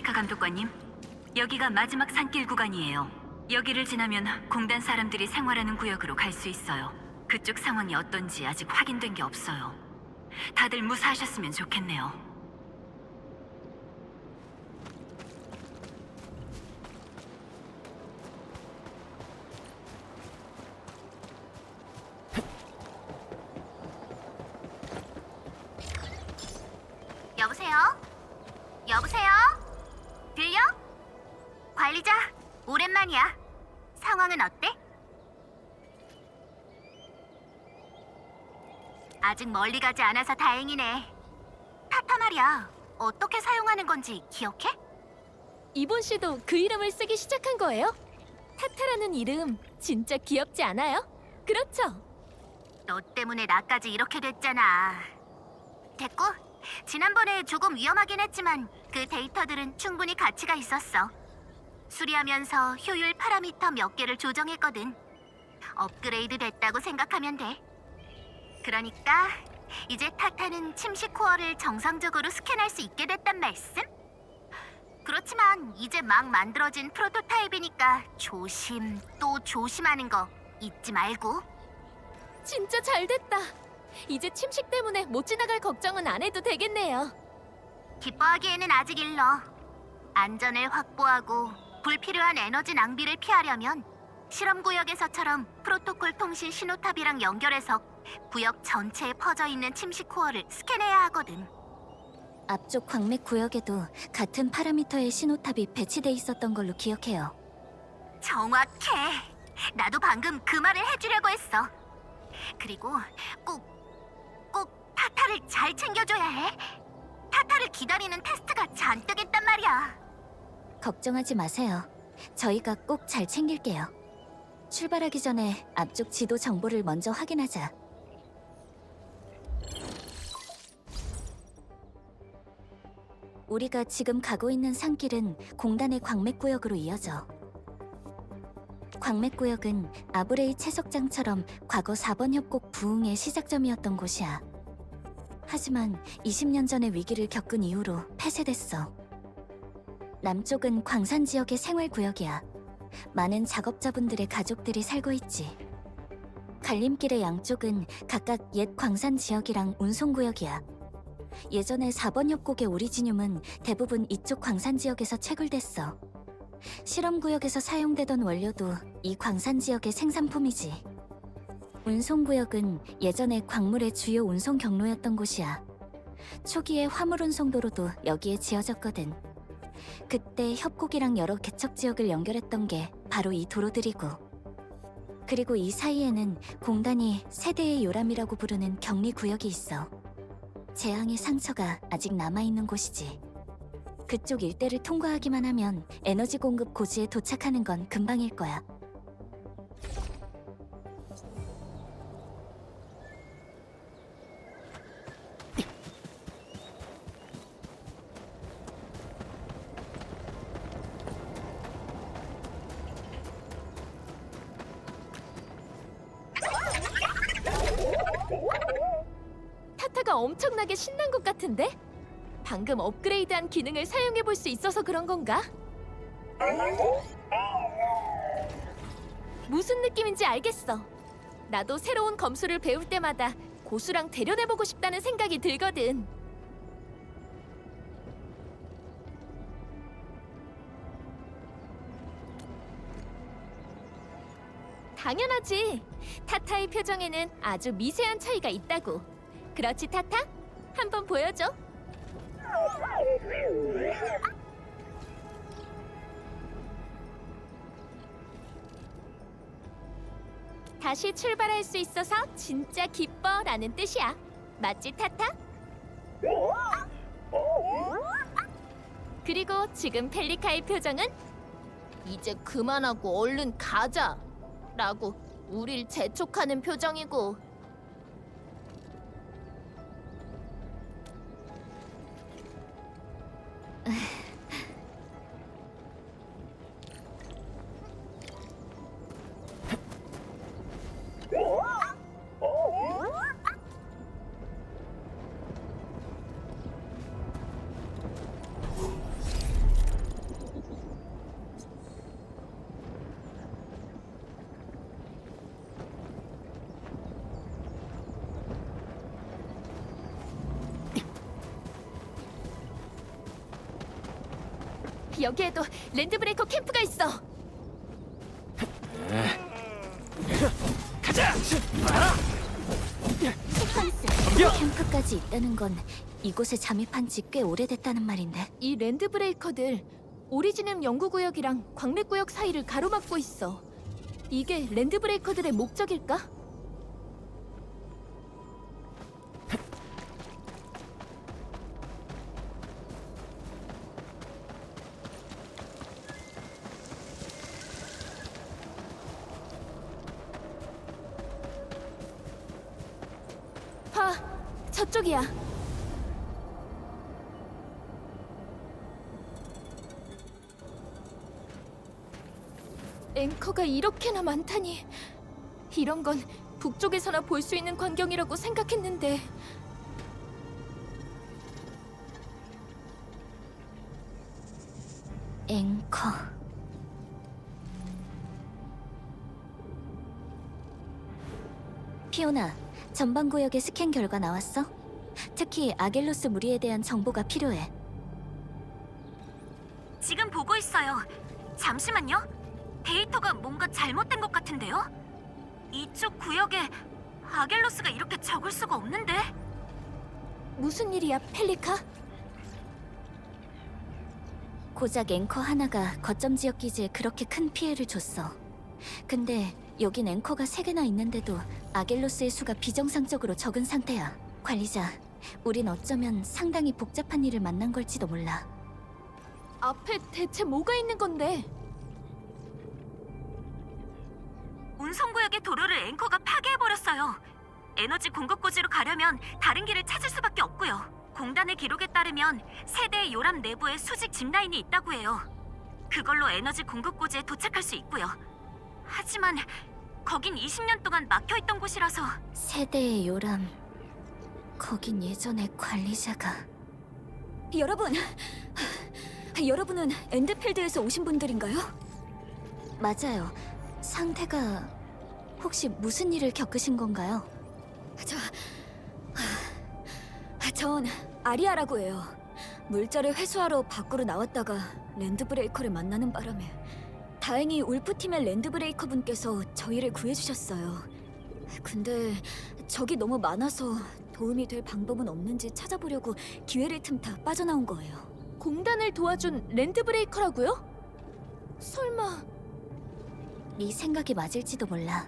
펠리카 감독관님, 여기가 마지막 산길 구간이에요. 여기를 지나면 공단 사람들이 생활하는 구역으로 갈 수 있어요. 그쪽 상황이 어떤지 아직 확인된 게 없어요. 다들 무사하셨으면 좋겠네요. 여보세요? 여보세요? 들려? 관리자, 오랜만이야. 상황은 어때? 아직 멀리 가지 않아서 다행이네. 타타 말이야. 어떻게 사용하는 건지 기억해? 이본 씨도 그 이름을 쓰기 시작한 거예요? 타타라는 이름 진짜 귀엽지 않아요? 그렇죠? 너 때문에 나까지 이렇게 됐잖아. 됐고, 지난번에 조금 위험하긴 했지만 그 데이터들은 충분히 가치가 있었어. 수리하면서 효율 파라미터 몇 개를 조정했거든. 업그레이드 됐다고 생각하면 돼. 그러니까 이제 타타는 침식 코어를 정상적으로 스캔할 수 있게 됐단 말씀? 그렇지만 이제 막 만들어진 프로토타입이니까 조심 또 조심하는 거 잊지 말고. 진짜 잘 됐다. 이제 침식 때문에 못 지나갈 걱정은 안 해도 되겠네요. 기뻐하기에는 아직 일러. 안전을 확보하고 불필요한 에너지 낭비를 피하려면 실험 구역에서처럼 프로토콜 통신 신호탑이랑 연결해서 구역 전체에 퍼져 있는 침식 코어를 스캔해야 하거든. 앞쪽 광맥 구역에도 같은 파라미터의 신호탑이 배치돼 있었던 걸로 기억해요. 정확해. 나도 방금 그 말을 해주려고 했어. 그리고 꼭 타타를 잘 챙겨줘야 해. 타타를 기다리는 테스트가 잔뜩 있단 말이야. 걱정하지 마세요. 저희가 꼭 잘 챙길게요. 출발하기 전에 앞쪽 지도 정보를 먼저 확인하자. 우리가 지금 가고 있는 산길은 공단의 광맥구역으로 이어져. 광맥구역은 아브레이 채석장처럼 과거 4번 협곡 부흥의 시작점이었던 곳이야. 하지만 20년 전의 위기를 겪은 이후로 폐쇄됐어. 남쪽은 광산 지역의 생활구역이야. 많은 작업자분들의 가족들이 살고 있지. 갈림길의 양쪽은 각각 옛 광산 지역이랑 운송구역이야. 예전에 4번 협곡의 오리지늄은 대부분 이쪽 광산 지역에서 채굴됐어. 실험구역에서 사용되던 원료도 이 광산 지역의 생산품이지. 운송구역은 예전에 광물의 주요 운송 경로였던 곳이야. 초기에 화물 운송도로도 여기에 지어졌거든. 그때 협곡이랑 여러 개척 지역을 연결했던 게 바로 이 도로들이고. 그리고 이 사이에는 공단이 세대의 요람이라고 부르는 격리구역이 있어. 재앙의 상처가 아직 남아있는 곳이지. 그쪽 일대를 통과하기만 하면 에너지 공급 고지에 도착하는 건 금방일 거야. 타타가 엄청나게 신난 것 같은데? 방금 업그레이드한 기능을 사용해 볼 수 있어서 그런 건가? 무슨 느낌인지 알겠어. 나도 새로운 검수를 배울 때마다 고수랑 대련해보고 싶다는 생각이 들거든. 당연하지. 타타의 표정에는 아주 미세한 차이가 있다고. 그렇지, 타타? 한번 보여줘. 다시 출발할 수 있어서 진짜 기뻐라는 뜻이야. 맞지, 타타? 그리고 지금 펠리카의 표정은 이제 그만하고 얼른 가자 라고 우릴 재촉하는 표정이고. 여기에도 랜드브레이커 캠프가 있어. 가자! 세컨스 캠프까지 있다는 건 이곳에 잠입한 지 꽤 오래됐다는 말인데. 이 랜드브레이커들 오리지눔 연구구역이랑 광맥구역 사이를 가로막고 있어. 이게 랜드브레이커들의 목적일까? 봐, 저쪽이야. 앵커가 이렇게나 많다니. 이런 건 북쪽에서나 볼 수 있는 광경이라고 생각했는데. 앵커. 피오나, 전방구역의 스캔 결과 나왔어? 특히 아겔로스 무리에 대한 정보가 필요해. 지금 보고 있어요. 잠시만요. 데이터가 뭔가 잘못된 것 같은데요? 이쪽 구역에 아겔로스가 이렇게 적을 수가 없는데? 무슨 일이야, 펠리카? 고작 앵커 하나가 거점 지역 기지에 그렇게 큰 피해를 줬어. 근데 여긴 앵커가 3개나 있는데도 아겔로스의 수가 비정상적으로 적은 상태야. 관리자, 우린 어쩌면 상당히 복잡한 일을 만난 걸지도 몰라. 앞에 대체 뭐가 있는 건데? 운송구역의 도로를 앵커가 파괴해버렸어요. 에너지 공급고지로 가려면 다른 길을 찾을 수밖에 없고요. 공단의 기록에 따르면 세대의 요람 내부에 수직 짚라인이 있다고 해요. 그걸로 에너지 공급고지에 도착할 수 있고요. 하지만 거긴 20년 동안 막혀있던 곳이라서. 세대의 요람. 거긴 예전에 관리자가. 여러분은 엔드필드에서 오신 분들인가요? 맞아요. 상대가 혹시 무슨 일을 겪으신 건가요? 전 아리아라고 해요. 물자를 회수하러 밖으로 나왔다가 랜드브레이커를 만나는 바람에 다행히 울프팀의 랜드브레이커 분께서 저희를 구해주셨어요. 근데 적이 너무 많아서 도움이 될 방법은 없는지 찾아보려고 기회를 틈타 빠져나온 거예요. 공단을 도와준 랜드브레이커라고요? 설마... 네 생각이 맞을지도 몰라.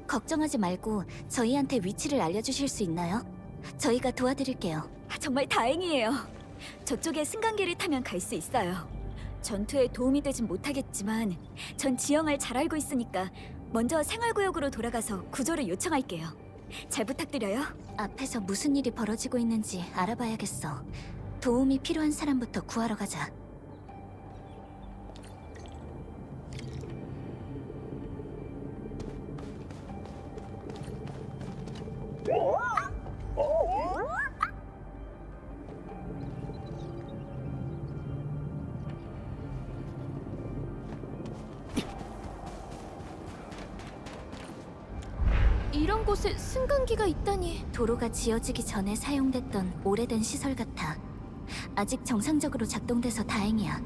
걱정하지 말고 저희한테 위치를 알려주실 수 있나요? 저희가 도와드릴게요. 정말 다행이에요. 저쪽에 승강기를 타면 갈 수 있어요. 전투에 도움이 되진 못하겠지만 전 지형을 잘 알고 있으니까 먼저 생활구역으로 돌아가서 구조를 요청할게요. 잘 부탁드려요. 앞에서 무슨 일이 벌어지고 있는지 알아봐야겠어. 도움이 필요한 사람부터 구하러 가자. 이런 곳에 승강기가 있다니. 도로가 지어지기 전에 사용됐던 오래된 시설 같아. 아직 정상적으로 작동돼서 다행이야.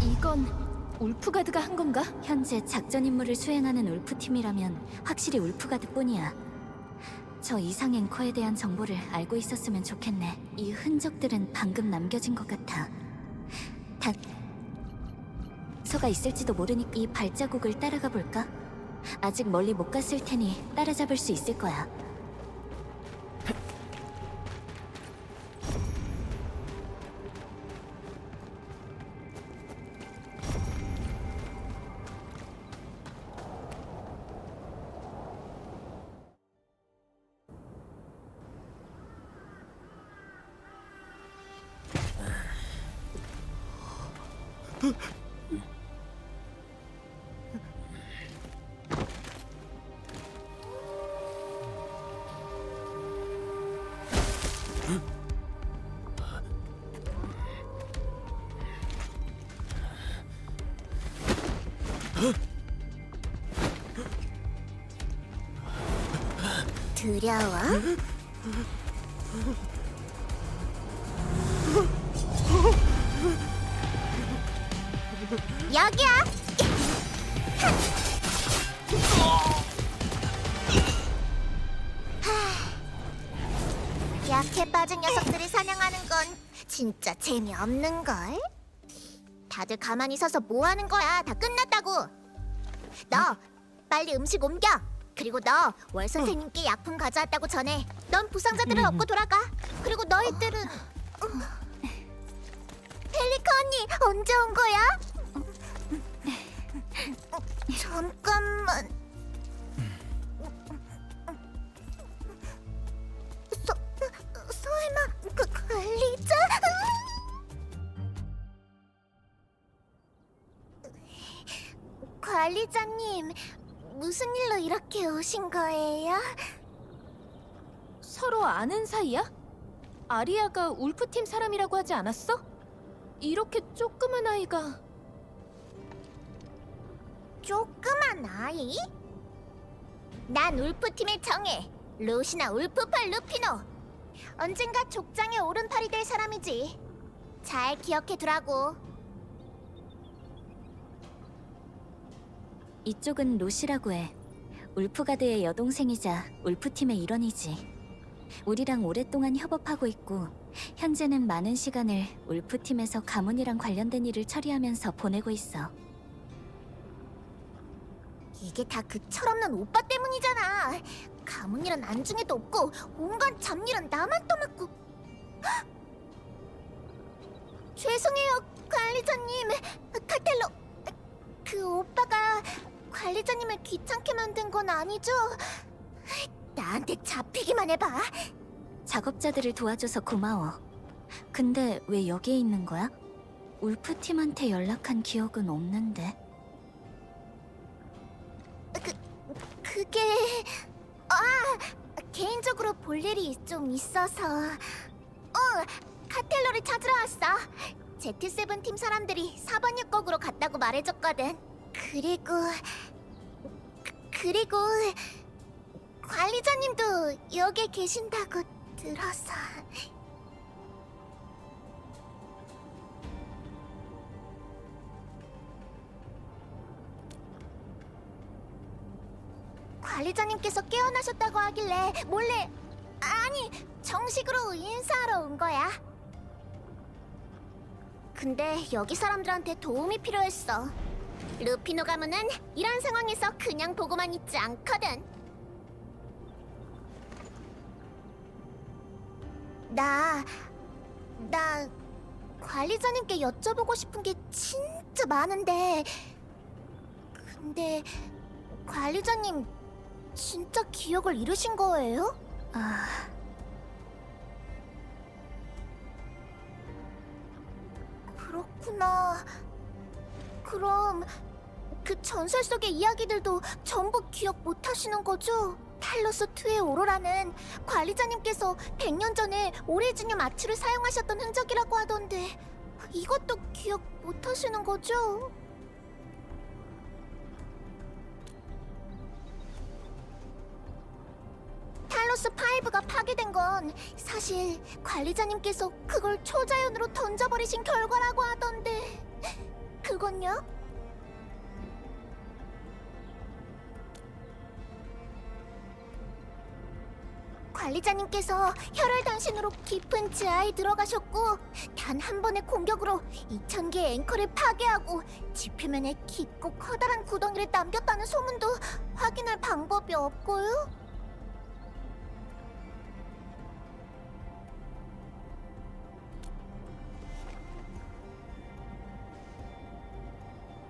이건 울프가드가 한 건가? 현재 작전 임무를 수행하는 울프팀이라면 확실히 울프가드뿐이야. 저 이상 앵커에 대한 정보를 알고 있었으면 좋겠네. 이 흔적들은 방금 남겨진 것 같아. 단서가 있을지도 모르니 이 발자국을 따라가 볼까? 아직 멀리 못 갔을 테니 따라잡을 수 있을 거야. 두려워? 여기야. 약해 빠진 녀석들이 사냥하는 건 진짜 재미없는 걸. 다들 가만히 서서 뭐 하는 거야? 다 끝났다고. 너 빨리 음식 옮겨. 그리고 너 월 선생님께 약품 가져왔다고 전해. 넌 부상자들을 업고 돌아가. 그리고 너희들은 펠리카 언니 언제 온 거야? 잠깐만. 설마 그 관리자? 관리자님, 무슨 일로 이렇게 오신 거예요? 서로 아는 사이야? 아리아가 울프팀 사람이라고 하지 않았어? 이렇게 조그만 아이가 조그만 아이? 난 울프팀의 정예, 루시나 울프팔 루피노. 언젠가 족장의 오른팔이 될 사람이지. 잘 기억해 두라고. 이쪽은 로시라고 해. 울프가드의 여동생이자 울프팀의 일원이지. 우리랑 오랫동안 협업하고 있고 현재는 많은 시간을 울프팀에서 가문이랑 관련된 일을 처리하면서 보내고 있어. 이게 다 그 철없는 오빠 때문이잖아. 가문일은 안중에도 없고 온갖 잡일은 나만 떠맡고. 헉! 죄송해요, 관리자님. 카텔로, 그 오빠가 관리자님을 귀찮게 만든 건 아니죠? 나한테 잡히기만 해봐. 작업자들을 도와줘서 고마워. 근데 왜 여기에 있는 거야? 울프팀한테 연락한 기억은 없는데. 그게... 개인적으로 볼 일이 좀 있어서... 카텔로를 찾으러 왔어. Z7 팀 사람들이 4번 육곡으로 갔다고 말해줬거든. 그리고... 관리자님도 여기에 계신다고 들어서... 관리자님께서 깨어나셨다고 하길래 몰래, 아니, 정식으로 인사하러 온 거야. 근데 여기 사람들한테 도움이 필요했어. 루피노 가문은 이런 상황에서 그냥 보고만 있지 않거든. 나 관리자님께 여쭤보고 싶은 게 진짜 많은데, 근데 관리자님 진짜 기억을 잃으신 거예요? 그렇구나. 그럼 그 전설 속의 이야기들도 전부 기억 못 하시는 거죠? 탈로스 2의 오로라는 관리자님께서 100년 전에 오레지늄 아치를 사용하셨던 흔적이라고 하던데 이것도 기억 못 하시는 거죠? 탈로스 5가 파괴된 건 사실 관리자님께서 그걸 초자연으로 던져버리신 결과라고 하던데 그건요? 관리자님께서 혈혈 단신으로 깊은 지하에 들어가셨고 단 한 번의 공격으로 2000개의 앵커를 파괴하고 지표면에 깊고 커다란 구덩이를 남겼다는 소문도 확인할 방법이 없고요.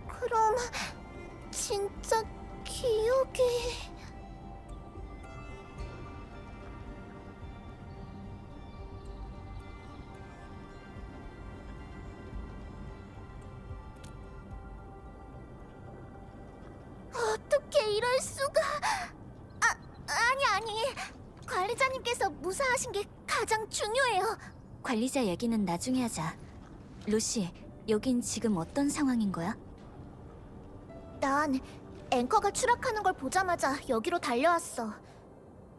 그럼 진짜 기억이... 어떻게 이럴 수가... 아니. 관리자님께서 무사하신 게 가장 중요해요. 관리자 얘기는 나중에 하자. 루시, 여긴 지금 어떤 상황인 거야? 난 앵커가 추락하는 걸 보자마자 여기로 달려왔어.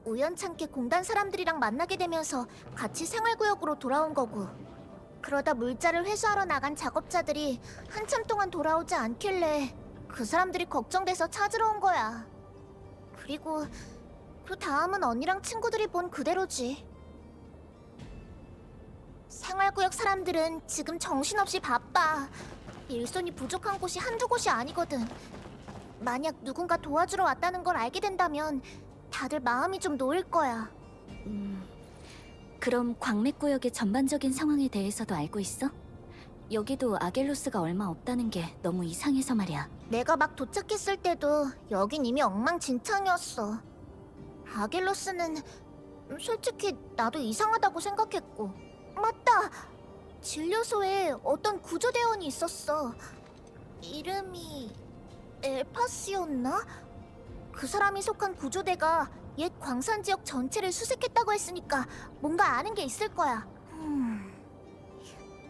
우연찮게 공단 사람들이랑 만나게 되면서 같이 생활구역으로 돌아온 거고. 그러다 물자를 회수하러 나간 작업자들이 한참 동안 돌아오지 않길래 그 사람들이 걱정돼서 찾으러 온 거야. 그리고 그 다음은 언니랑 친구들이 본 그대로지. 생활구역 사람들은 지금 정신없이 바빠. 일손이 부족한 곳이 한두 곳이 아니거든. 만약 누군가 도와주러 왔다는 걸 알게 된다면 다들 마음이 좀 놓일 거야. 그럼 광맥구역의 전반적인 상황에 대해서도 알고 있어? 여기도 아겔로스가 얼마 없다는 게 너무 이상해서 말이야. 내가 막 도착했을 때도 여긴 이미 엉망진창이었어. 아겔로스는 솔직히 나도 이상하다고 생각했고. 맞다! 진료소에 어떤 구조대원이 있었어. 이름이 엘파스였나? 그 사람이 속한 구조대가 옛 광산 지역 전체를 수색했다고 했으니까 뭔가 아는 게 있을 거야.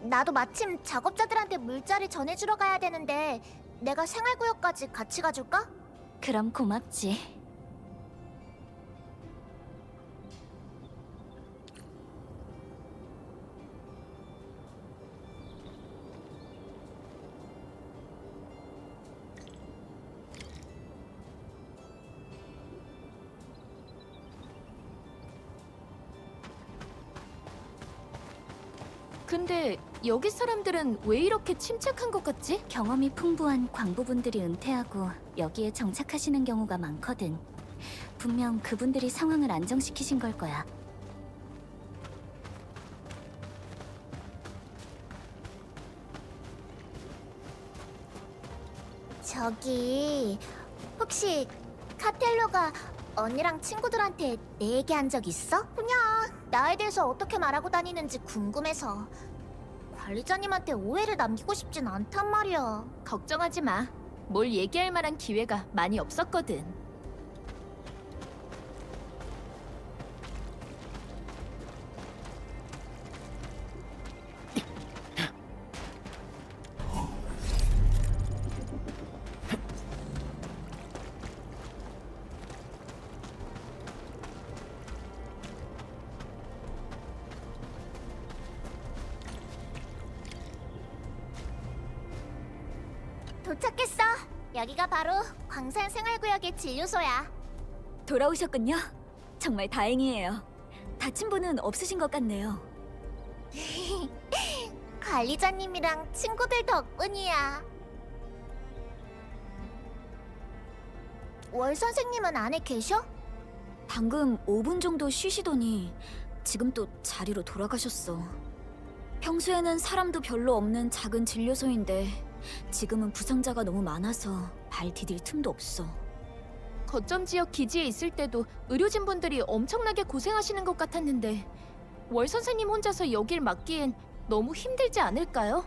나도 마침 작업자들한테 물자를 전해주러 가야 되는데 내가 생활구역까지 같이 가줄까? 그럼 고맙지. 근데 여기 사람들은 왜 이렇게 침착한 것 같지? 경험이 풍부한 광부분들이 은퇴하고 여기에 정착하시는 경우가 많거든. 분명 그분들이 상황을 안정시키신 걸 거야. 저기 혹시 카텔로가 언니랑 친구들한테 내 얘기한 적 있어? 그냥 나에 대해서 어떻게 말하고 다니는지 궁금해서. 관리자님한테 오해를 남기고 싶진 않단 말이야. 걱정하지 마. 뭘 얘기할 만한 기회가 많이 없었거든. 도착했어. 여기가 바로 광산 생활구역의 진료소야. 돌아오셨군요. 정말 다행이에요. 다친 분은 없으신 것 같네요. 관리자님이랑 친구들 덕분이야. 월 선생님은 안에 계셔? 방금 5분 정도 쉬시더니 지금 또 자리로 돌아가셨어. 평소에는 사람도 별로 없는 작은 진료소인데 지금은 부상자가 너무 많아서 발 디딜 틈도 없어. 거점 지역 기지에 있을 때도 의료진분들이 엄청나게 고생하시는 것 같았는데 월 선생님 혼자서 여길 맡기엔 너무 힘들지 않을까요?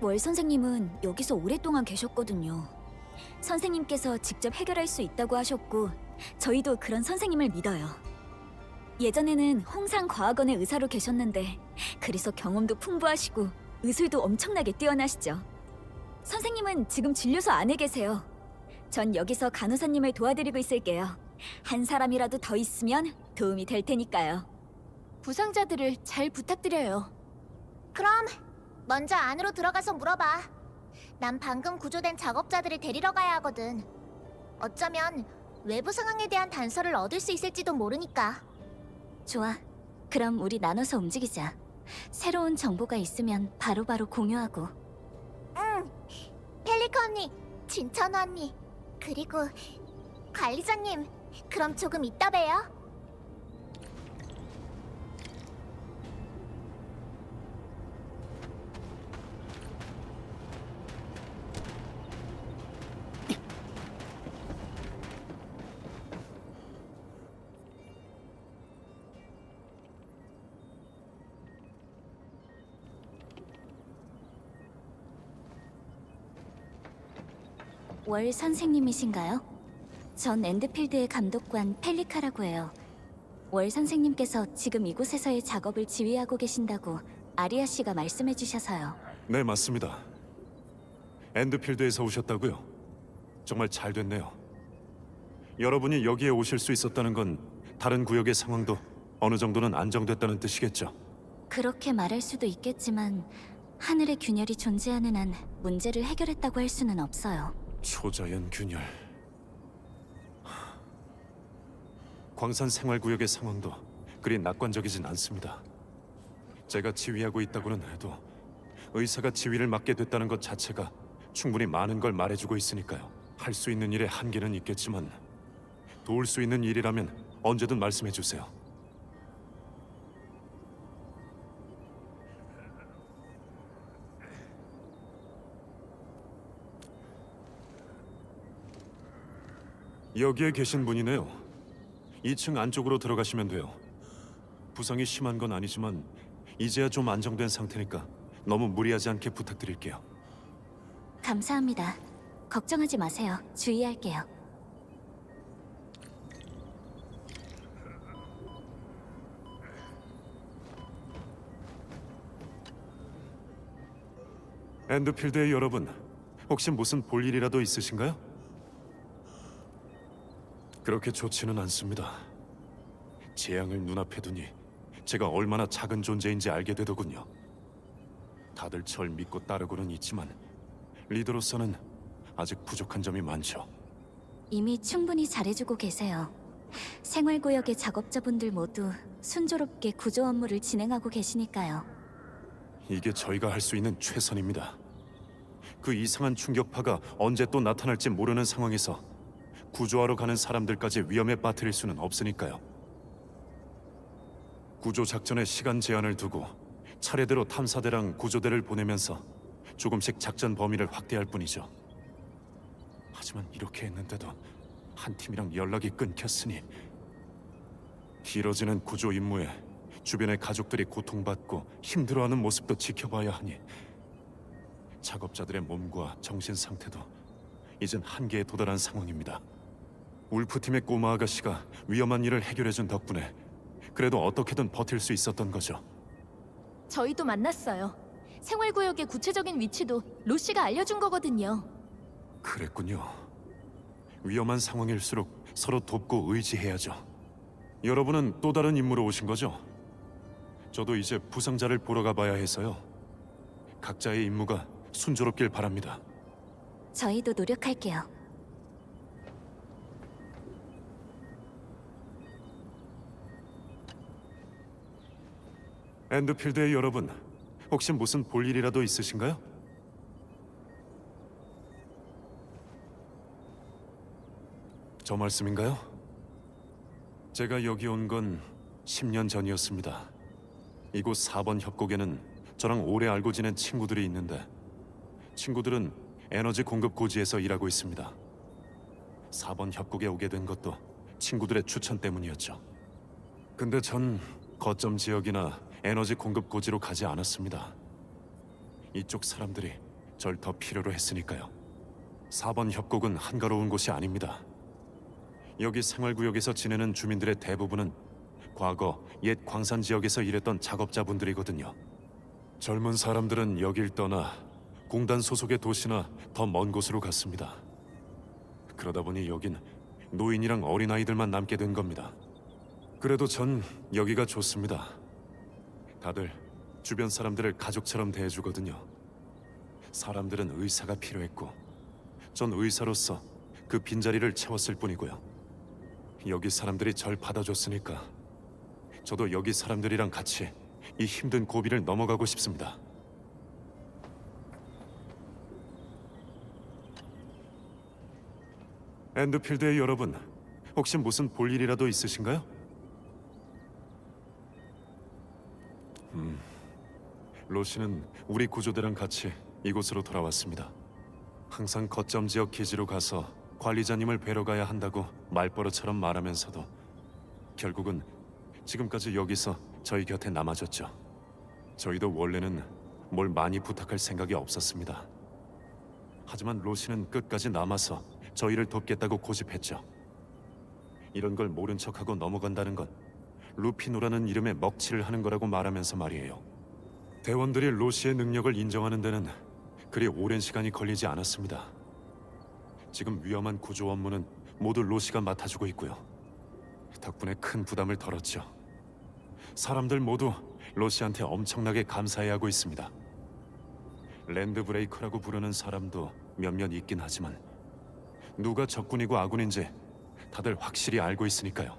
월 선생님은 여기서 오랫동안 계셨거든요. 선생님께서 직접 해결할 수 있다고 하셨고 저희도 그런 선생님을 믿어요. 예전에는 홍상과학원의 의사로 계셨는데 그래서 경험도 풍부하시고 의술도 엄청나게 뛰어나시죠. 선생님은 지금 진료소 안에 계세요. 전 여기서 간호사님을 도와드리고 있을게요. 한 사람이라도 더 있으면 도움이 될 테니까요. 부상자들을 잘 부탁드려요. 그럼 먼저 안으로 들어가서 물어봐. 난 방금 구조된 작업자들을 데리러 가야 하거든. 어쩌면 외부 상황에 대한 단서를 얻을 수 있을지도 모르니까. 좋아. 그럼 우리 나눠서 움직이자. 새로운 정보가 있으면 바로바로 공유하고. 응. 펠리컨 언니, 진천 언니, 그리고 관리자님. 그럼 조금 이따 봬요. 월 선생님이신가요? 전 엔드필드의 감독관 펠리카라고 해요. 월 선생님께서 지금 이곳에서의 작업을 지휘하고 계신다고 아리아 씨가 말씀해 주셔서요. 네, 맞습니다. 엔드필드에서 오셨다고요? 정말 잘 됐네요. 여러분이 여기에 오실 수 있었다는 건 다른 구역의 상황도 어느 정도는 안정됐다는 뜻이겠죠. 그렇게 말할 수도 있겠지만 하늘의 균열이 존재하는 한 문제를 해결했다고 할 수는 없어요. 초자연 균열. 광산 생활구역의 상황도 그리 낙관적이진 않습니다. 제가 지휘하고 있다고는 해도 의사가 지휘를 맡게 됐다는 것 자체가 충분히 많은 걸 말해주고 있으니까요. 할 수 있는 일에 한계는 있겠지만 도울 수 있는 일이라면 언제든 말씀해 주세요. 여기에 계신 분이네요. 2층 안쪽으로 들어가시면 돼요. 부상이 심한 건 아니지만 이제야 좀 안정된 상태니까 너무 무리하지 않게 부탁드릴게요. 감사합니다. 걱정하지 마세요. 주의할게요. 엔드필드의 여러분, 혹시 무슨 볼 일이라도 있으신가요? 그렇게 좋지는 않습니다. 재앙을 눈앞에 두니 제가 얼마나 작은 존재인지 알게 되더군요. 다들 절 믿고 따르고는 있지만 리더로서는 아직 부족한 점이 많죠. 이미 충분히 잘해주고 계세요. 생활구역의 작업자분들 모두 순조롭게 구조 업무를 진행하고 계시니까요. 이게 저희가 할 수 있는 최선입니다. 그 이상한 충격파가 언제 또 나타날지 모르는 상황에서 구조하러 가는 사람들까지 위험에 빠뜨릴 수는 없으니까요. 구조 작전에 시간 제한을 두고 차례대로 탐사대랑 구조대를 보내면서 조금씩 작전 범위를 확대할 뿐이죠. 하지만 이렇게 했는데도 한 팀이랑 연락이 끊겼으니 길어지는 구조 임무에 주변의 가족들이 고통받고 힘들어하는 모습도 지켜봐야 하니 작업자들의 몸과 정신 상태도 이젠 한계에 도달한 상황입니다. 울프팀의 꼬마 아가씨가 위험한 일을 해결해준 덕분에 그래도 어떻게든 버틸 수 있었던 거죠. 저희도 만났어요. 생활구역의 구체적인 위치도 로시가 알려준 거거든요. 그랬군요. 위험한 상황일수록 서로 돕고 의지해야죠. 여러분은 또 다른 임무로 오신 거죠? 저도 이제 부상자를 보러 가봐야 해서요. 각자의 임무가 순조롭길 바랍니다. 저희도 노력할게요. 엔드필드의 여러분, 혹시 무슨 볼 일이라도 있으신가요? 저 말씀인가요? 제가 여기 온 건 10년 전이었습니다. 이곳 4번 협곡에는 저랑 오래 알고 지낸 친구들이 있는데 친구들은 에너지 공급 고지에서 일하고 있습니다. 4번 협곡에 오게 된 것도 친구들의 추천 때문이었죠. 근데 전 거점 지역이나 에너지 공급 고지로 가지 않았습니다. 이쪽 사람들이 절 더 필요로 했으니까요. 4번 협곡은 한가로운 곳이 아닙니다. 여기 생활구역에서 지내는 주민들의 대부분은 과거 옛 광산 지역에서 일했던 작업자분들이거든요. 젊은 사람들은 여길 떠나 공단 소속의 도시나 더 먼 곳으로 갔습니다. 그러다 보니 여긴 노인이랑 어린아이들만 남게 된 겁니다. 그래도 전 여기가 좋습니다. 다들 주변 사람들을 가족처럼 대해주거든요. 사람들은 의사가 필요했고 전 의사로서 그 빈자리를 채웠을 뿐이고요. 여기 사람들이 절 받아줬으니까 저도 여기 사람들이랑 같이 이 힘든 고비를 넘어가고 싶습니다. 엔드필드의 여러분, 혹시 무슨 볼 일이라도 있으신가요? 로시는 우리 구조대랑 같이 이곳으로 돌아왔습니다. 항상 거점 지역 기지로 가서 관리자님을 뵈러 가야 한다고 말버릇처럼 말하면서도 결국은 지금까지 여기서 저희 곁에 남아줬죠. 저희도 원래는 뭘 많이 부탁할 생각이 없었습니다. 하지만 로시는 끝까지 남아서 저희를 돕겠다고 고집했죠. 이런 걸 모른 척하고 넘어간다는 건 루피노라는 이름에 먹칠을 하는 거라고 말하면서 말이에요. 대원들이 로시의 능력을 인정하는 데는 그리 오랜 시간이 걸리지 않았습니다. 지금 위험한 구조 업무는 모두 로시가 맡아주고 있고요. 덕분에 큰 부담을 덜었죠. 사람들 모두 로시한테 엄청나게 감사해야 하고 있습니다. 랜드 브레이커라고 부르는 사람도 몇몇 있긴 하지만 누가 적군이고 아군인지 다들 확실히 알고 있으니까요.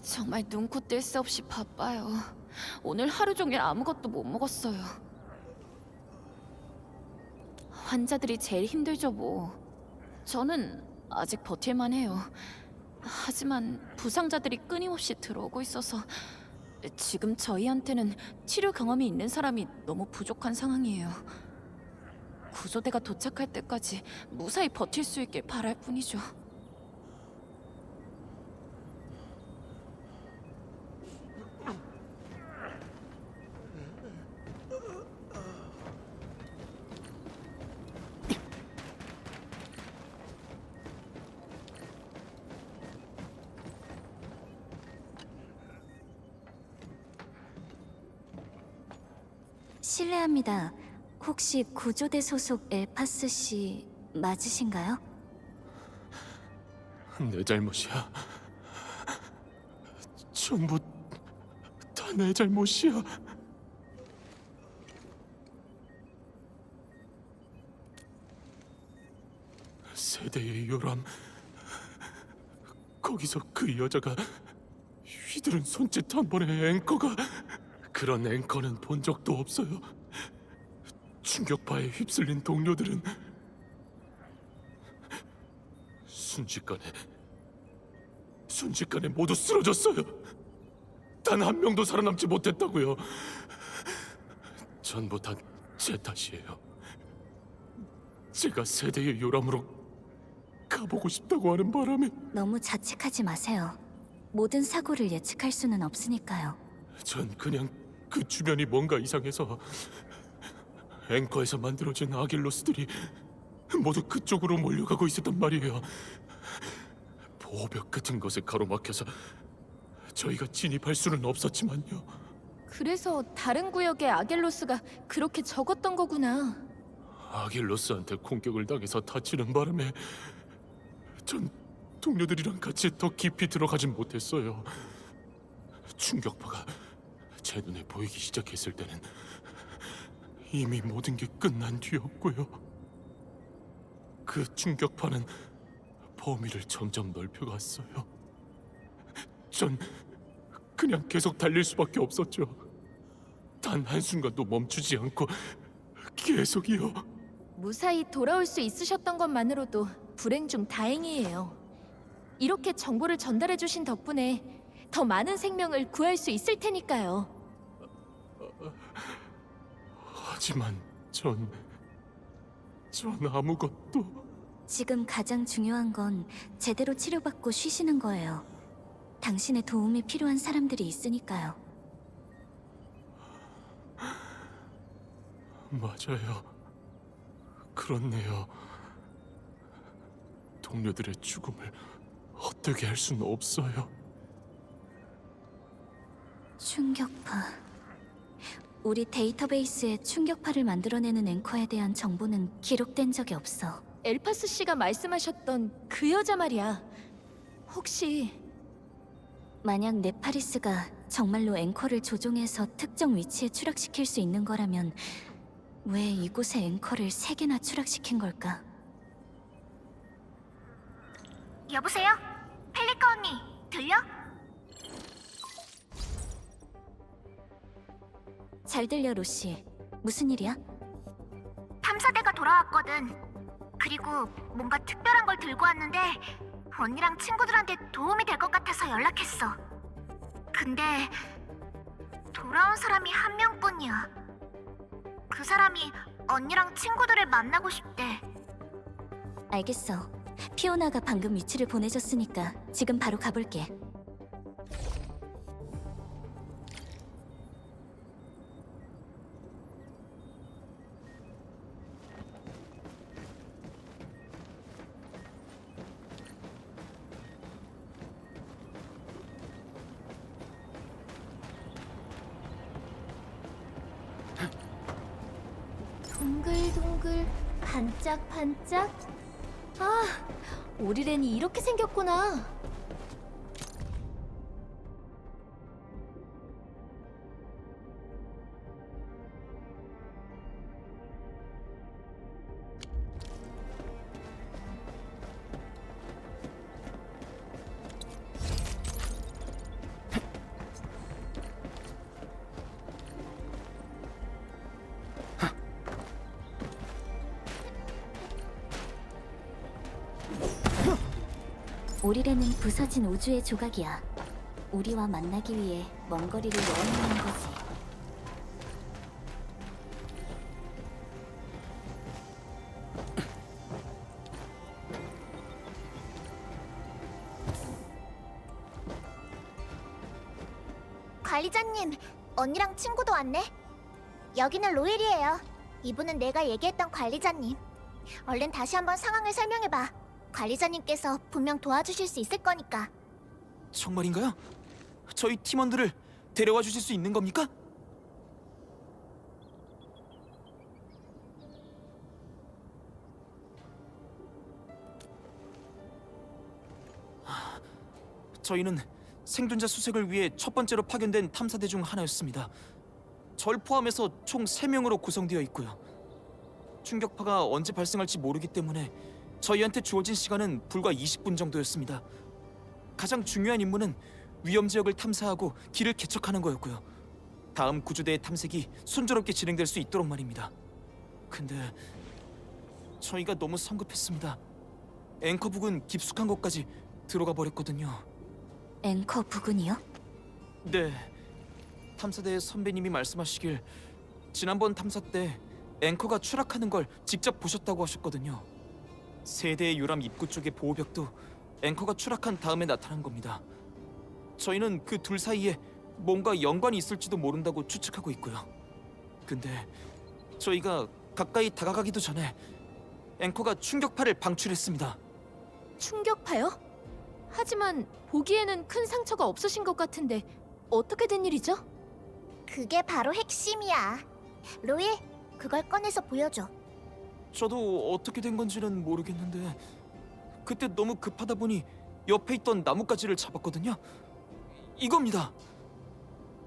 정말 눈코 뜰 새 없이 바빠요. 오늘 하루 종일 아무것도 못 먹었어요. 환자들이 제일 힘들죠 뭐. 저는 아직 버틸만 해요. 하지만 부상자들이 끊임없이 들어오고 있어서 지금 저희한테는 치료 경험이 있는 사람이 너무 부족한 상황이에요. 구조대가 도착할 때까지 무사히 버틸 수 있길 바랄 뿐이죠. 실례합니다. 혹시 구조대 소속 엘파스 씨 맞으신가요? 내 잘못이야. 전부 다 내 잘못이야. 세대의 요람. 거기서 그 여자가 휘두른 손짓 한 번의 앵커가 그런 앵커는 본 적도 없어요. 충격파에 휩쓸린 동료들은 순식간에 모두 쓰러졌어요. 단 한 명도 살아남지 못했다고요. 전부 다 제 탓이에요. 제가 세대의 요람으로 가보고 싶다고 하는 바람에 너무 자책하지 마세요. 모든 사고를 예측할 수는 없으니까요. 전 그냥 그 주변이 뭔가 이상해서 앵커에서 만들어진 아길로스들이 모두 그쪽으로 몰려가고 있었단 말이에요. 보호벽 같은 것에 가로막혀서 저희가 진입할 수는 없었지만요. 그래서 다른 구역의 아겔로스가 그렇게 적었던 거구나. 아길로스한테 공격을 당해서 다치는 바람에 전 동료들이랑 같이 더 깊이 들어가진 못했어요. 충격파가 제 눈에 보이기 시작했을 때는 이미 모든 게 끝난 뒤였고요. 그 충격파는 범위를 점점 넓혀갔어요. 전 그냥 계속 달릴 수밖에 없었죠. 단 한순간도 멈추지 않고 계속이요. 무사히 돌아올 수 있으셨던 것만으로도 불행 중 다행이에요. 이렇게 정보를 전달해 주신 덕분에 더 많은 생명을 구할 수 있을 테니까요. 하지만 전 아무것도. 지금 가장 중요한 건 제대로 치료받고 쉬시는 거예요. 당신의 도움이 필요한 사람들이 있으니까요. 맞아요. 그렇네요. 동료들의 죽음을 헛되게 할 수는 없어요. 충격파. 우리 데이터베이스에 충격파를 만들어내는 앵커에 대한 정보는 기록된 적이 없어. 엘파스 씨가 말씀하셨던 그 여자 말이야. 혹시 만약 네파리스가 정말로 앵커를 조종해서 특정 위치에 추락시킬 수 있는 거라면 왜 이곳에 앵커를 3개나 추락시킨 걸까? 여보세요? 펠리카 언니, 들려? 잘 들려, 로시. 무슨 일이야? 탐사대가 돌아왔거든. 그리고 뭔가 특별한 걸 들고 왔는데 언니랑 친구들한테 도움이 될 것 같아서 연락했어. 근데 돌아온 사람이 한 명뿐이야. 그 사람이 언니랑 친구들을 만나고 싶대. 알겠어. 피오나가 방금 위치를 보내줬으니까 지금 바로 가볼게. 둥글둥글 반짝반짝. 아, 오리렌이 이렇게 생겼구나. 오리렌은 부서진 우주의 조각이야. 우리와 만나기 위해 먼 거리를 여행하는 거지. 관리자님, 언니랑 친구도 왔네. 여기는 로엘이에요. 이분은 내가 얘기했던 관리자님. 얼른 다시 한번 상황을 설명해봐. 관리자님께서 분명 도와주실 수 있을 거니까. 정말인가요? 저희 팀원들을 데려와 주실 수 있는 겁니까? 저희는 생존자 수색을 위해 첫 번째로 파견된 탐사대 중 하나였습니다. 절 포함해서 총 3명으로 구성되어 있고요. 충격파가 언제 발생할지 모르기 때문에 저희한테 주어진 시간은 불과 20분 정도였습니다. 가장 중요한 임무는 위험 지역을 탐사하고 길을 개척하는 거였고요. 다음 구조대의 탐색이 순조롭게 진행될 수 있도록 말입니다. 근데 저희가 너무 성급했습니다. 앵커 부근 깊숙한 곳까지 들어가 버렸거든요. 앵커 부근이요? 네, 탐사대 선배님이 말씀하시길 지난번 탐사 때 앵커가 추락하는 걸 직접 보셨다고 하셨거든요. 세대의 유람 입구 쪽의 보호벽도 앵커가 추락한 다음에 나타난 겁니다. 저희는 그 둘 사이에 뭔가 연관이 있을지도 모른다고 추측하고 있고요. 근데 저희가 가까이 다가가기도 전에 앵커가 충격파를 방출했습니다. 충격파요? 하지만 보기에는 큰 상처가 없으신 것 같은데 어떻게 된 일이죠? 그게 바로 핵심이야. 로엘, 그걸 꺼내서 보여줘. 저도 어떻게 된 건지는 모르겠는데 그때 너무 급하다 보니 옆에 있던 나뭇가지를 잡았거든요. 이겁니다.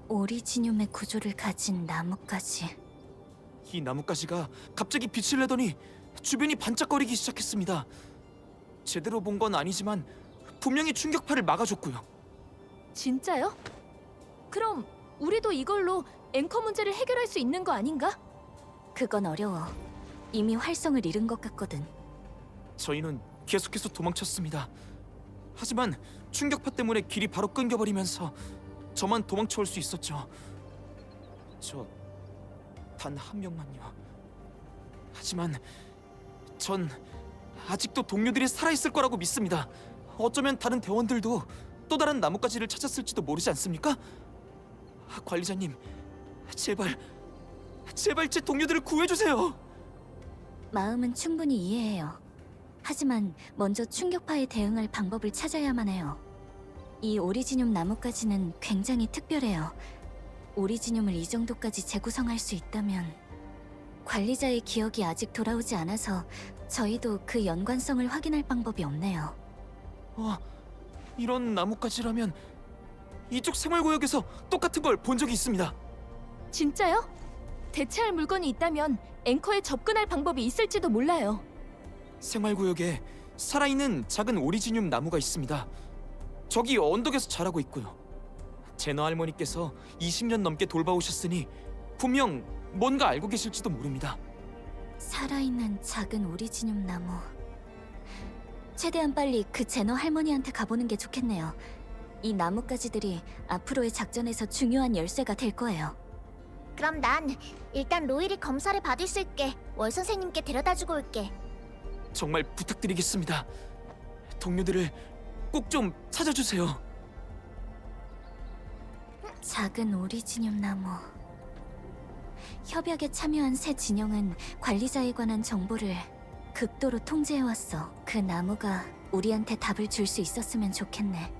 오리지늄의 구조를 가진 나뭇가지. 이 나뭇가지가 갑자기 빛을 내더니 주변이 반짝거리기 시작했습니다. 제대로 본 건 아니지만 분명히 충격파를 막아줬고요. 진짜요? 그럼 우리도 이걸로 앵커 문제를 해결할 수 있는 거 아닌가? 그건 어려워. 이미 활성을 잃은 것 같거든. 저희는 계속해서 도망쳤습니다. 하지만 충격파 때문에 길이 바로 끊겨버리면서 저만 도망쳐올 수 있었죠. 저 단 한 명만요. 하지만 전 아직도 동료들이 살아있을 거라고 믿습니다. 어쩌면 다른 대원들도 또 다른 나뭇가지를 찾았을지도 모르지 않습니까? 관리자님, 제발 제 동료들을 구해주세요. 마음은 충분히 이해해요. 하지만 먼저 충격파에 대응할 방법을 찾아야만 해요. 이 오리지늄 나뭇가지는 굉장히 특별해요. 오리지늄을 이 정도까지 재구성할 수 있다면 관리자의 기억이 아직 돌아오지 않아서 저희도 그 연관성을 확인할 방법이 없네요. 이런 나뭇가지라면 이쪽 생활구역에서 똑같은 걸 본 적이 있습니다. 진짜요? 대체할 물건이 있다면 앵커에 접근할 방법이 있을지도 몰라요. 생활구역에 살아있는 작은 오리지늄 나무가 있습니다. 저기 언덕에서 자라고 있고요. 제너 할머니께서 20년 넘게 돌봐오셨으니 분명 뭔가 알고 계실지도 모릅니다. 살아있는 작은 오리지늄 나무. 최대한 빨리 그 제너 할머니한테 가보는 게 좋겠네요. 이 나뭇가지들이 앞으로의 작전에서 중요한 열쇠가 될 거예요. 그럼 난 일단 로엘이 검사를 받을 수 있게 월 선생님께 데려다주고 올게. 정말 부탁드리겠습니다. 동료들을 꼭 좀 찾아주세요. 작은 오리지늄 나무. 협약에 참여한 새 진영은 관리자에 관한 정보를 극도로 통제해왔어. 그 나무가 우리한테 답을 줄 수 있었으면 좋겠네.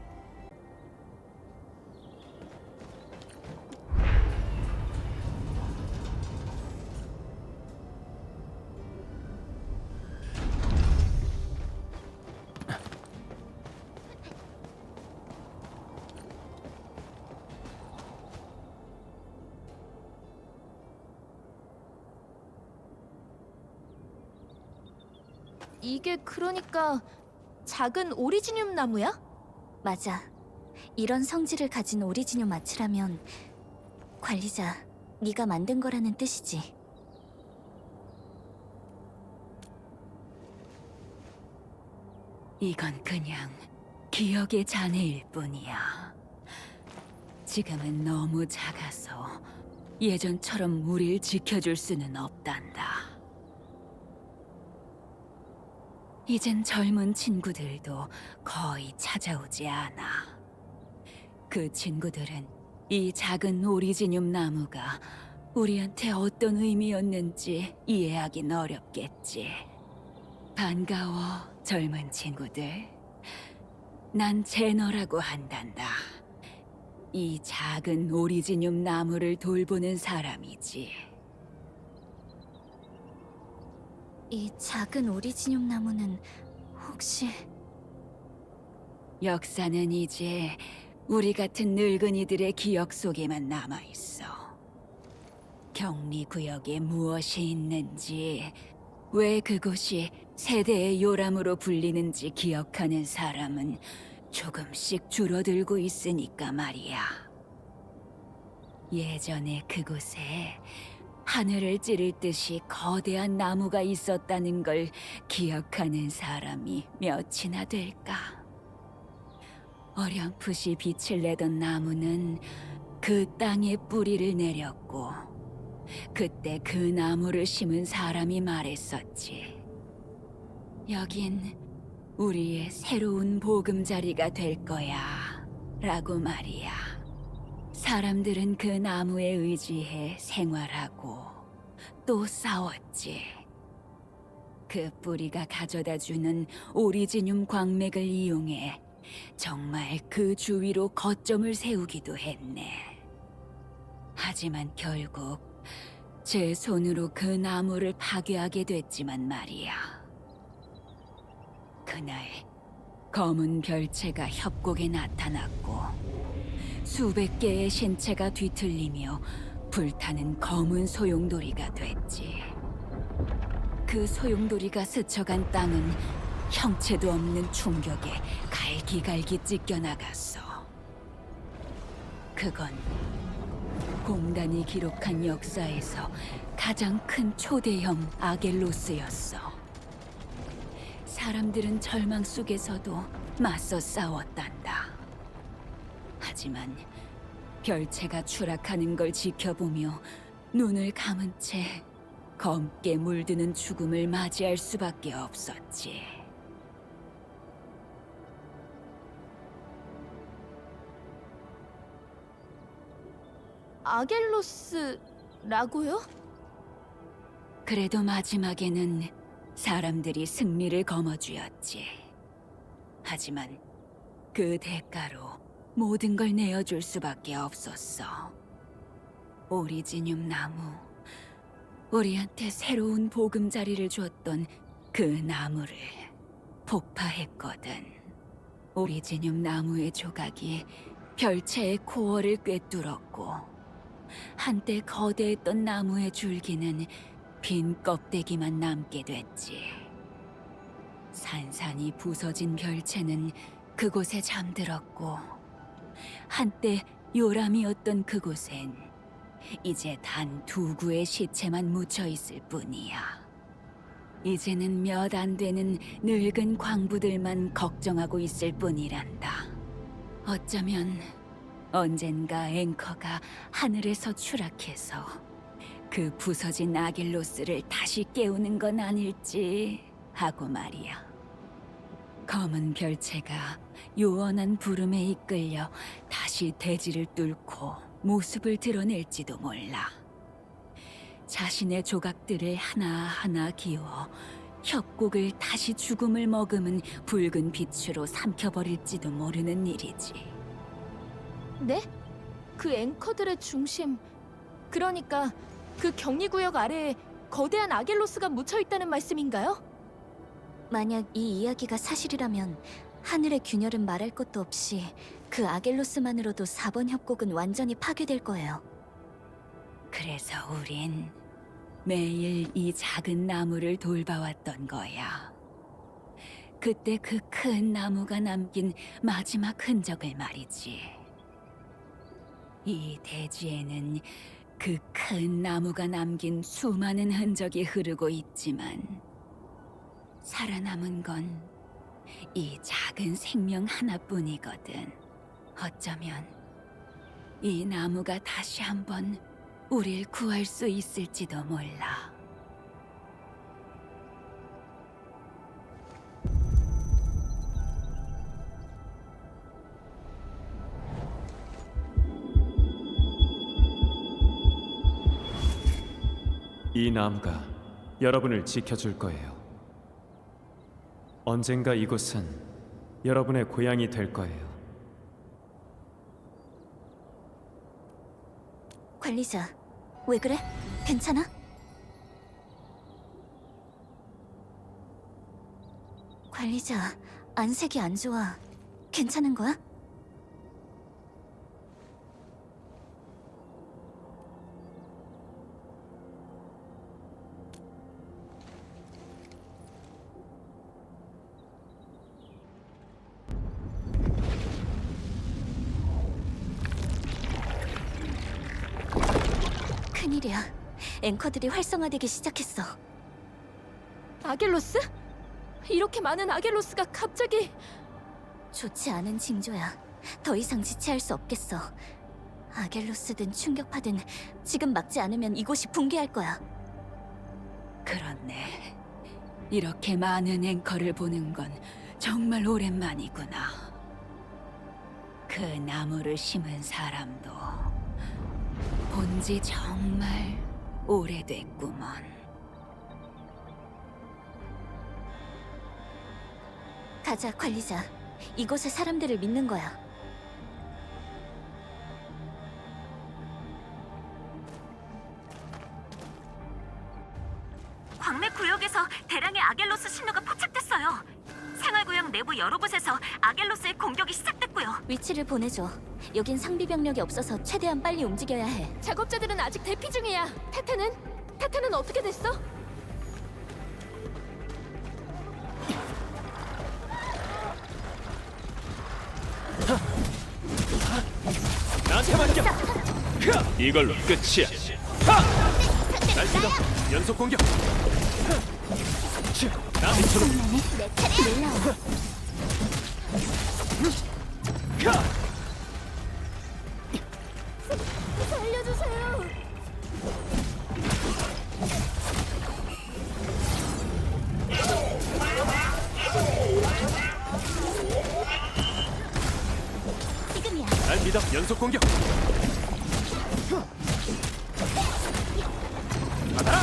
이게 그러니까 작은 오리지늄 나무야? 맞아. 이런 성질을 가진 오리지늄 마츠라면 관리자, 네가 만든 거라는 뜻이지. 이건 그냥 기억의 잔해일 뿐이야. 지금은 너무 작아서 예전처럼 우릴 지켜줄 수는 없단다. 이젠 젊은 친구들도 거의 찾아오지 않아. 그 친구들은 이 작은 오리지늄 나무가 우리한테 어떤 의미였는지 이해하긴 어렵겠지. 반가워, 젊은 친구들. 난 제너라고 한단다. 이 작은 오리지늄 나무를 돌보는 사람이지. 이 작은 오리지늄 나무는 혹시... 역사는 이제 우리 같은 늙은이들의 기억 속에만 남아있어. 격리구역에 무엇이 있는지, 왜 그곳이 세대의 요람으로 불리는지 기억하는 사람은 조금씩 줄어들고 있으니까 말이야. 예전에 그곳에 하늘을 찌를 듯이 거대한 나무가 있었다는 걸 기억하는 사람이 몇이나 될까? 어렴풋이 빛을 내던 나무는 그 땅에 뿌리를 내렸고, 그때 그 나무를 심은 사람이 말했었지. 여긴 우리의 새로운 보금자리가 될 거야, 라고 말이야. 사람들은 그 나무에 의지해 생활하고 또 싸웠지. 그 뿌리가 가져다주는 오리지늄 광맥을 이용해 정말 그 주위로 거점을 세우기도 했네. 하지만 결국 제 손으로 그 나무를 파괴하게 됐지만 말이야. 그날 검은 별채가 협곡에 나타났고 수백 개의 신체가 뒤틀리며 불타는 검은 소용돌이가 됐지. 그 소용돌이가 스쳐간 땅은 형체도 없는 충격에 갈기갈기 찢겨나갔어. 그건 공단이 기록한 역사에서 가장 큰 초대형 아겔로스였어. 사람들은 절망 속에서도 맞서 싸웠단다. 하지만 별채가 추락하는 걸 지켜보며 눈을 감은 채 검게 물드는 죽음을 맞이할 수밖에 없었지. 아겔로스라고요? 그래도 마지막에는 사람들이 승리를 거머쥐었지. 하지만 그 대가로 모든 걸 내어줄 수밖에 없었어. 오리지늄 나무, 우리한테 새로운 보금자리를 줬던 그 나무를 폭파했거든. 오리지늄 나무의 조각이 별채의 코어를 꿰뚫었고, 한때 거대했던 나무의 줄기는 빈 껍데기만 남게 됐지. 산산이 부서진 별채는 그곳에 잠들었고, 한때 요람이었던 그곳엔 이제 단 2구의 시체만 묻혀 있을 뿐이야. 이제는 몇 안 되는 늙은 광부들만 걱정하고 있을 뿐이란다. 어쩌면 언젠가 앵커가 하늘에서 추락해서 그 부서진 아길로스를 다시 깨우는 건 아닐지 하고 말이야. 검은 별채가 요원한 부름에 이끌려 다시 대지를 뚫고 모습을 드러낼지도 몰라. 자신의 조각들을 하나하나 기워 협곡을 다시 죽음을 머금은 붉은 빛으로 삼켜버릴지도 모르는 일이지. 네? 그 앵커들의 중심, 그러니까 그 격리구역 아래에 거대한 아겔로스가 묻혀있다는 말씀인가요? 만약 이 이야기가 사실이라면 하늘의 균열은 말할 것도 없이 그 아겔로스만으로도 4번 협곡은 완전히 파괴될 거예요. 그래서 우린 매일 이 작은 나무를 돌봐왔던 거야. 그때 그 큰 나무가 남긴 마지막 흔적을 말이지. 이 대지에는 그 큰 나무가 남긴 수많은 흔적이 흐르고 있지만 살아남은 건 이 작은 생명 하나뿐이거든. 어쩌면 이 나무가 다시 한번 우릴 구할 수 있을지도 몰라. 이 나무가 여러분을 지켜줄 거예요. 언젠가 이곳은 여러분의 고향이 될 거예요. 관리자, 왜 그래? 괜찮아? 관리자, 안색이 안 좋아. 괜찮은 거야? 큰일이야. 앵커들이 활성화되기 시작했어. 아겔로스? 이렇게 많은 아겔로스가 갑자기... 좋지 않은 징조야. 더 이상 지체할 수 없겠어. 아겔로스든 충격파든 지금 막지 않으면 이곳이 붕괴할 거야. 그렇네. 이렇게 많은 앵커를 보는 건 정말 오랜만이구나. 그 나무를 심은 사람도 본지 정말 오래됐구먼. 가자, 관리자. 이곳의 사람들을 믿는 거야. 광맥 구역에서 대량의 아겔로스 신호가 포착됐어요. 생활구역 내부 여러 곳에서 아겔로스의 공격이 시작됐고요. 위치를 보내줘. 여긴 상비 병력이 없어서 최대한 빨리 움직여야 해. 작업자들은 아직 대피 중이야. 타타는? 타타는 어떻게 됐어? 나한테 맡겨! 이걸로 끝이야. 날 믿어. 연속 공격. 나처럼 내 차례야. 놀라워. 살려주세요. 지금이야. 날 믿어. 연속 공격. 받아라.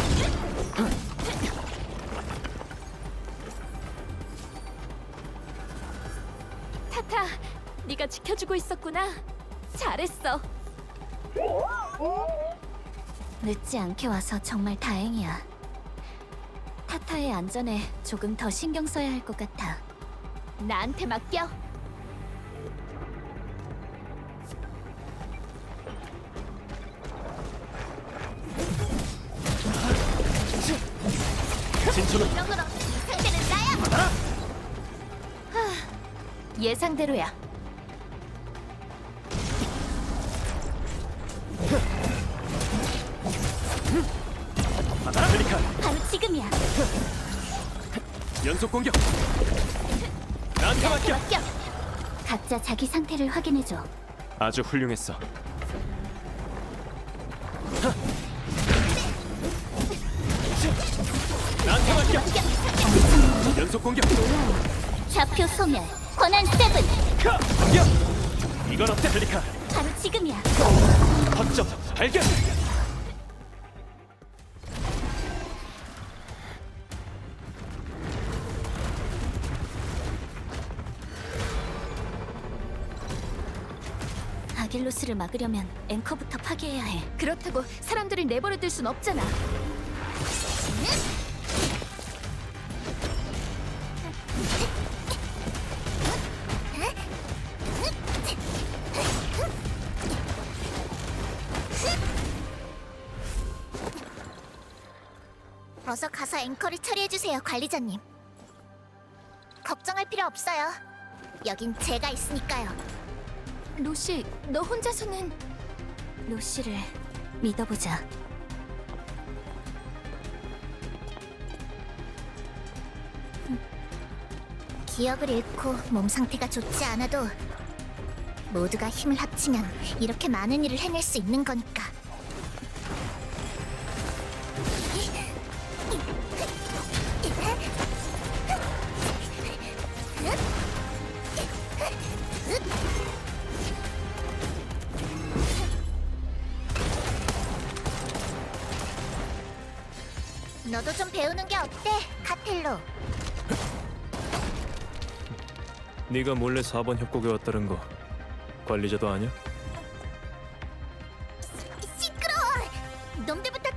타타, 네가 지켜주고 있었구나. 잘했어. 늦지 않게 와서 정말 다행이야. 타타의 안전에 조금 더 신경 써야 할 것 같아. 나한테 맡겨. 진천은 이런 건 없지. 상대는 나야. 예상대로야. 받아라. 펠리칸. 바로 지금이야. 연속 공격. 나한테 맡겨. 맡겨. 각자 자기 상태를 확인해줘. 아주 훌륭했어. 나한테 맡겨. 연속 공격. 좌표 소멸. 권한 세븐. 맡겨. 이건 어때, 펠리칸? 바로 지금이야. 허점 발견. 아길로스를 막으려면 앵커부터 파괴해야 해. 그렇다고 사람들을 내버려둘 순 없잖아. 어서 가서 앵커를 처리해주세요, 관리자님. 걱정할 필요 없어요. 여긴 제가 있으니까요. 로시, 너 혼자서는... 로시를 믿어보자. 기억을 잃고 몸 상태가 좋지 않아도 모두가 힘을 합치면 이렇게 많은 일을 해낼 수 있는 거니까. 너도 좀 배우는 게 어때, 카텔로? 네가 몰래 4번 협곡에 왔다는 거 관리자도 아냐? 시끄러워! 놈들부터